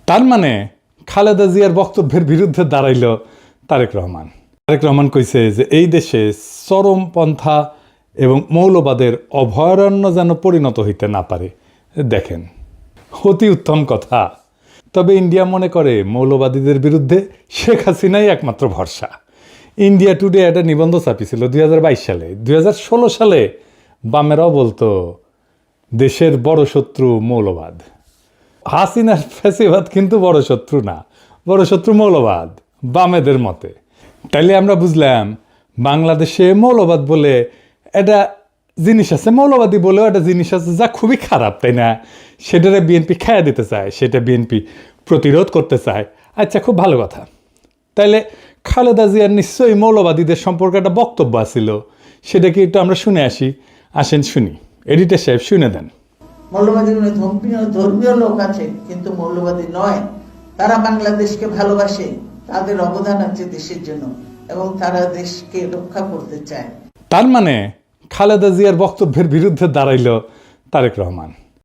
তার মানে খালেদা জিয়ার বক্তব্যের বিরুদ্ধে দাঁড়াইল তারেক রহমান। তারেক রহমান কইছে যে এই দেশে চরমপন্থা এবং মৌলবাদের অভয়ারণ্য যেন পরিণত হইতে না পারে। দেখেন, অতি উত্তম কথা। তবে ইন্ডিয়া মনে করে মৌলবাদীদের বিরুদ্ধে শেখ হাসিনাই একমাত্র ভরসা। ইন্ডিয়া টুডে একটা নিবন্ধ ছাপিয়েছিল 2022 সালে। 2016 সালে বামেরাও বলতো দেশের বড় শত্রু মৌলবাদ। হাসিনার ফ্যাসিবাদ কিন্তু বড় শত্রু না, বড় শত্রু মৌলবাদ বামেদের মতে। তাইলে আমরা বুঝলাম বাংলাদেশে মৌলবাদ বলে একটা জিনিস আছে, মৌলবাদী বলেও একটা জিনিস আছে যা খুবই খারাপ, তাই না? সেটারে বিএনপি খাইয়া দিতে চায়, সেটা বিএনপি প্রতিরোধ করতে চায়। আচ্ছা, খুব ভালো কথা। তাইলে খালেদা জিয়ার নিশ্চয়ই মৌলবাদীদের সম্পর্কে একটা বক্তব্য আছিল, সেটা কি একটু আমরা শুনে আসি? আসেন শুনি, এডিটর সাহেব শুনে দেন। মৌলবাদী ধর্মীয় লোক আছে কিন্তু মৌলবাদী নয়। তারা বাংলাদেশকে ভালোবাসে, তাদের অবদান আছে দেশের জন্য এবং তারা দেশকে রক্ষা করতে চায়। তার মানে খালেদা জিয়ার বক্তব্যের বিরুদ্ধে দাঁড়াইল তারেক রহমান।